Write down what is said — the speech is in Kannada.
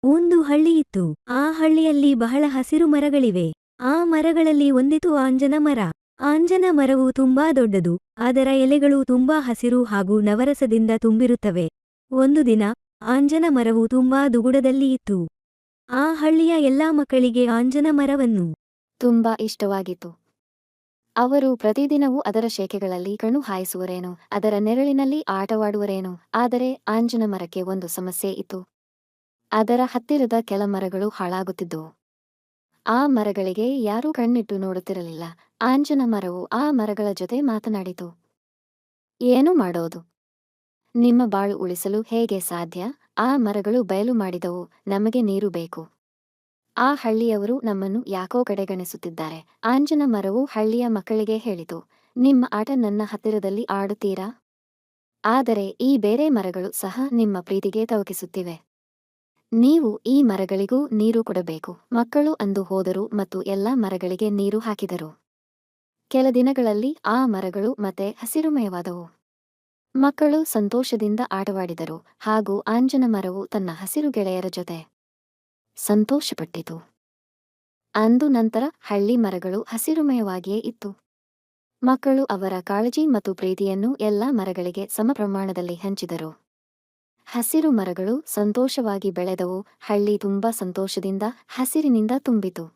ಒಂದು ಹಳ್ಳಿ ಇತ್ತು. ಆ ಹಳ್ಳಿಯಲ್ಲಿ ಬಹಳ ಹಸಿರು ಮರಗಳಿವೆ. ಆ ಮರಗಳಲ್ಲಿ ಒಂದಿತು ಆಂಜನ ಮರ. ಆಂಜನ ಮರವು ತುಂಬಾ ದೊಡ್ಡದು. ಅದರ ಎಲೆಗಳು ತುಂಬಾ ಹಸಿರು ಹಾಗೂ ನವರಸದಿಂದ ತುಂಬಿರುತ್ತವೆ. ಒಂದು ದಿನ ಆಂಜನ ಮರವು ತುಂಬಾ ದುಗುಡದಲ್ಲಿ ಇತ್ತು. ಆ ಹಳ್ಳಿಯ ಎಲ್ಲಾ ಮಕ್ಕಳಿಗೆ ಆಂಜನ ಮರವನ್ನು ತುಂಬಾ ಇಷ್ಟವಾಗಿತ್ತು. ಅವರು ಪ್ರತಿದಿನವೂ ಅದರ ಶೇಖೆಗಳಲ್ಲಿ ಕಣ್ಣು ಹಾಯಿಸುವರೇನು, ಅದರ ನೆರಳಿನಲ್ಲಿ ಆಟವಾಡುವರೇನು. ಆದರೆ ಆಂಜನ ಮರಕ್ಕೆ ಒಂದು ಸಮಸ್ಯೆ ಇತ್ತು. ಅದರ ಹತ್ತಿರದ ಕೆಲ ಮರಗಳು ಹಾಳಾಗುತ್ತಿದ್ದವು. ಆ ಮರಗಳಿಗೆ ಯಾರೂ ಕಣ್ಣಿಟ್ಟು ನೋಡುತ್ತಿರಲಿಲ್ಲ. ಆಂಜನ ಮರವು ಆ ಮರಗಳ ಜೊತೆ ಮಾತನಾಡಿತು. ಏನು ಮಾಡೋದು? ನಿಮ್ಮ ಬಾಳು ಉಳಿಸಲು ಹೇಗೆ ಸಾಧ್ಯ? ಆ ಮರಗಳು ಬಯಲು ಮಾಡಿದವು, ನಮಗೆ ನೀರು ಬೇಕು. ಆ ಹಳ್ಳಿಯವರು ನಮ್ಮನ್ನು ಯಾಕೋ ಕಡೆಗಣಿಸುತ್ತಿದ್ದಾರೆ. ಆಂಜನ ಮರವು ಹಳ್ಳಿಯ ಮಕ್ಕಳಿಗೆ ಹೇಳಿತು, ನಿಮ್ಮ ಆಟ ನನ್ನ ಹತ್ತಿರದಲ್ಲಿ ಆಡುತ್ತೀರಾ? ಆದರೆ ಈ ಬೇರೆ ಮರಗಳು ಸಹ ನಿಮ್ಮ ಪ್ರೀತಿಗೆ ತವಕಿಸುತ್ತಿವೆ. ನೀವು ಈ ಮರಗಳಿಗೂ ನೀರು ಕೊಡಬೇಕು. ಮಕ್ಕಳು ಅಂದು ಹೋದರು ಮತ್ತು ಎಲ್ಲಾ ಮರಗಳಿಗೆ ನೀರು ಹಾಕಿದರು. ಕೆಲ ದಿನಗಳಲ್ಲಿ ಆ ಮರಗಳು ಮತ್ತೆ ಹಸಿರುಮಯವಾದವು. ಮಕ್ಕಳು ಸಂತೋಷದಿಂದ ಆಟವಾಡಿದರು ಹಾಗೂ ಆಂಜನ ಮರವು ತನ್ನ ಹಸಿರು ಗೆಳೆಯರ ಜೊತೆ ಸಂತೋಷಪಟ್ಟಿತು. ಅಂದು ನಂತರ ಹಳ್ಳಿ ಮರಗಳು ಹಸಿರುಮಯವಾಗಿಯೇ ಇತ್ತು. ಮಕ್ಕಳು ಅವರ ಕಾಳಜಿ ಮತ್ತು ಪ್ರೀತಿಯನ್ನು ಎಲ್ಲಾ ಮರಗಳಿಗೆ ಸಮ ಪ್ರಮಾಣದಲ್ಲಿ ಹಂಚಿದರು. ಹಸಿರು ಮರಗಳು ಸಂತೋಷವಾಗಿ ಬೆಳೆದವು. ಹಳ್ಳಿ ತುಂಬಾ ಸಂತೋಷದಿಂದ ಹಸಿರಿನಿಂದ ತುಂಬಿತು.